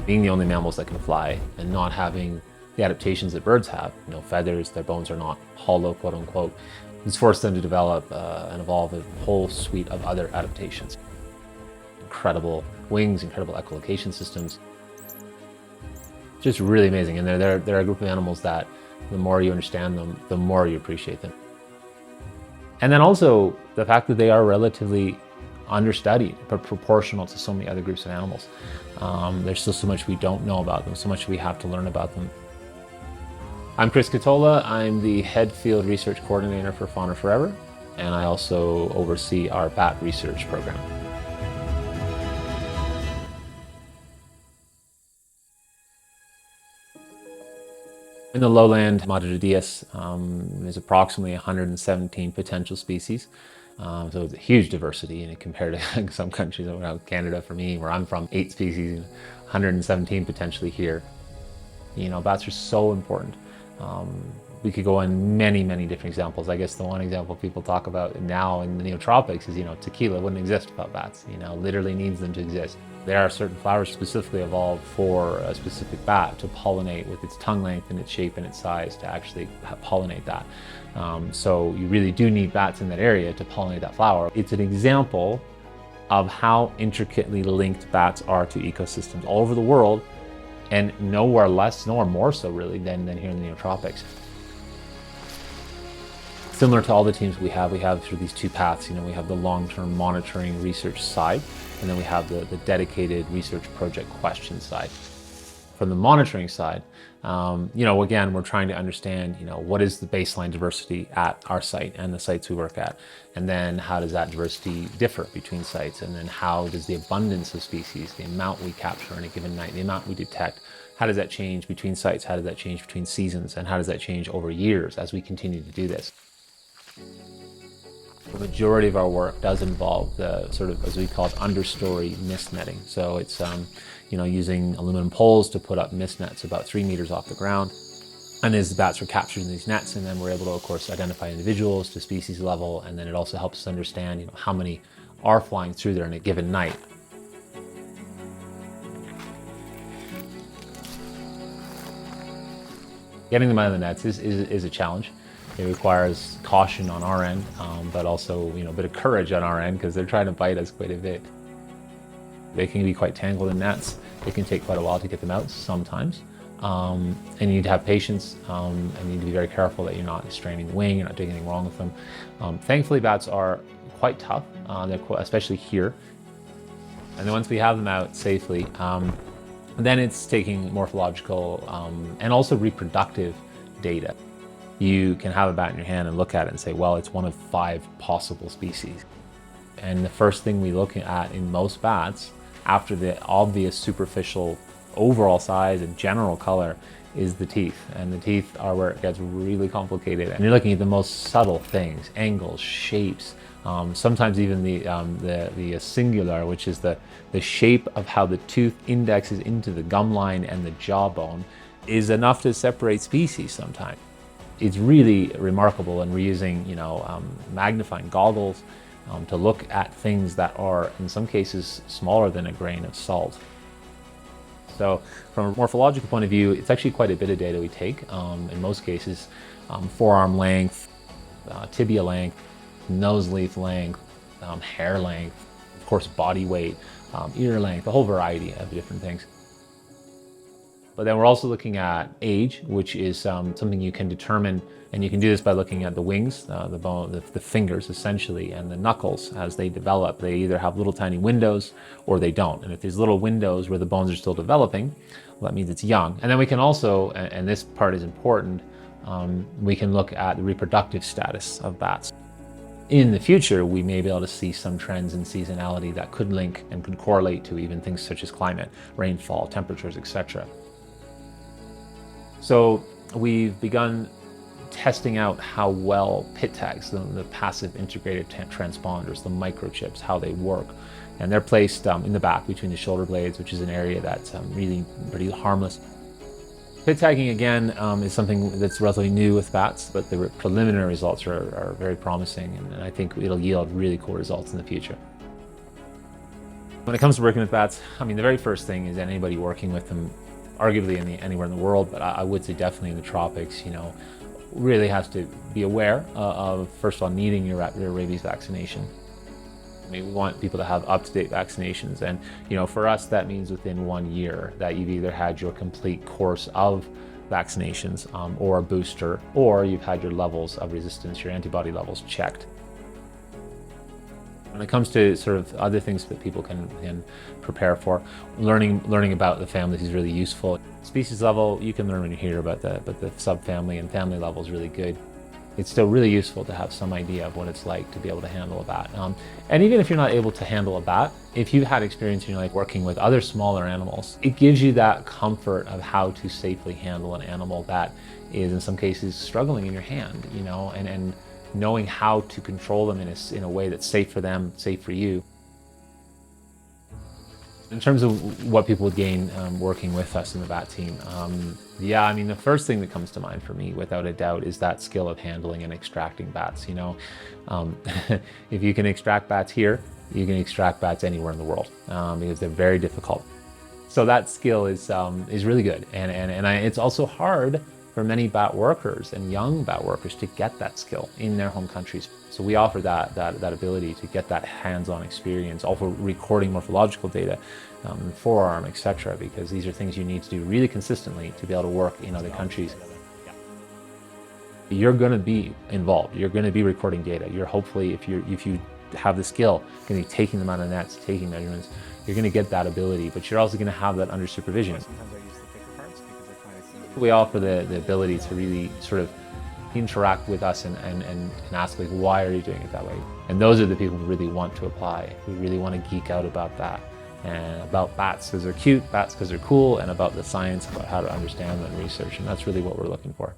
Being the only mammals that can fly and not having the adaptations that birds have, feathers, their bones are not hollow, quote unquote, it's forced them to develop and evolve a whole suite of other adaptations. Incredible wings, incredible echolocation systems. Just really amazing. And they're a group of animals that the more you understand them, the more you appreciate them. And then also the fact that they are relatively understudied, but proportional to so many other groups of animals. There's still so much we don't know about them, so much we have to learn about them. I'm Chris Catola. I'm the head field research coordinator for Fauna Forever, and I also oversee our bat research program. In the lowland, Madredius is approximately 117 potential species. So it's a huge diversity, and compared to some countries, Canada for me, where I'm from, 8 species, 117 potentially here. Bats are so important. We could go on many, many different examples. I guess the one example people talk about now in the neotropics is, tequila wouldn't exist without bats. Literally needs them to exist. There are certain flowers specifically evolved for a specific bat to pollinate with its tongue length and its shape and its size to actually pollinate that. So you really do need bats in that area to pollinate that flower. It's an example of how intricately linked bats are to ecosystems all over the world, and nowhere more so really than here in the neotropics. Similar to all the teams we have through these two paths. We have the long-term monitoring research side, and then we have the dedicated research project question side. From the monitoring side, again, we're trying to understand, what is the baseline diversity at our site and the sites we work at, and then how does that diversity differ between sites, and then how does the abundance of species, the amount we capture on a given night, the amount we detect, how does that change between sites, how does that change between seasons, and how does that change over years as we continue to do this. The majority of our work does involve the sort of, as we call it, understory mist netting. So it's using aluminum poles to put up mist nets about 3 meters off the ground. And as the bats are captured in these nets, and then we're able to, of course, identify individuals to species level, and then it also helps us understand, how many are flying through there in a given night. Getting them out of the nets is a challenge. It requires caution on our end, but also a bit of courage on our end, because they're trying to bite us quite a bit. They can be quite tangled in nets. It can take quite a while to get them out sometimes. And you need to have patience, and you need to be very careful that you're not straining the wing, you're not doing anything wrong with them. Thankfully, bats are quite tough, especially here. And then once we have them out safely, then it's taking morphological and also reproductive data. You can have a bat in your hand and look at it and say, well, it's one of 5 possible species. And the first thing we look at in most bats, after the obvious superficial overall size and general color, is the teeth. And the teeth are where it gets really complicated. And you're looking at the most subtle things, angles, shapes, sometimes even the singular, which is the shape of how the tooth indexes into the gum line and the jawbone, is enough to separate species sometimes. It's really remarkable, and we're using magnifying goggles to look at things that are in some cases smaller than a grain of salt. So from a morphological point of view, it's actually quite a bit of data we take. In most cases, forearm length, tibia length, nose leaf length, hair length, of course body weight, ear length, a whole variety of different things. But then we're also looking at age, which is something you can determine, and you can do this by looking at the wings, the fingers essentially, and the knuckles as they develop. They either have little tiny windows or they don't. And if there's little windows where the bones are still developing, well, that means it's young. And then we can also, and this part is important, we can look at the reproductive status of bats. In the future, we may be able to see some trends in seasonality that could link and could correlate to even things such as climate, rainfall, temperatures, etc. So we've begun testing out how well PIT tags, the passive integrated transponders, the microchips, how they work. And they're placed in the back between the shoulder blades, which is an area that's really pretty harmless. PIT tagging, again, is something that's relatively new with bats, but the preliminary results are very promising, and I think it'll yield really cool results in the future. When it comes to working with bats, I mean, the very first thing is anybody working with them, arguably anywhere in the world, but I would say definitely in the tropics, really has to be aware of, first of all, needing your rabies vaccination. I mean, we want people to have up-to-date vaccinations, and for us that means within 1 year that you've either had your complete course of vaccinations or a booster, or you've had your levels of resistance, your antibody levels checked. When it comes to sort of other things that people can prepare for, learning about the families is really useful. Species level, you can learn when you hear about the subfamily, and family level is really good. It's still really useful to have some idea of what it's like to be able to handle a bat. And even if you're not able to handle a bat, if you've had experience in your life working with other smaller animals, it gives you that comfort of how to safely handle an animal that is in some cases struggling in your hand, and knowing how to control them in a way that's safe for them, safe for you. In terms of what people would gain working with us in the bat team, yeah, I mean, the first thing that comes to mind for me, without a doubt, is that skill of handling and extracting bats. If you can extract bats here, you can extract bats anywhere in the world because they're very difficult. So that skill is really good, and it's also hard for many bat workers and young bat workers to get that skill in their home countries. So we offer that ability to get that hands-on experience, also recording morphological data, forearm, etc., because these are things you need to do really consistently to be able to work in other countries. You're going to be involved. You're going to be recording data. You're hopefully, if you have the skill, going to be taking them out of nets, taking measurements. You're going to get that ability, but you're also going to have that under supervision. We offer the ability to really sort of interact with us and ask, like, why are you doing it that way? And those are the people who really want to apply, who really want to geek out about that, and about bats because they're cute, bats because they're cool, and about the science, about how to understand them and research. And that's really what we're looking for.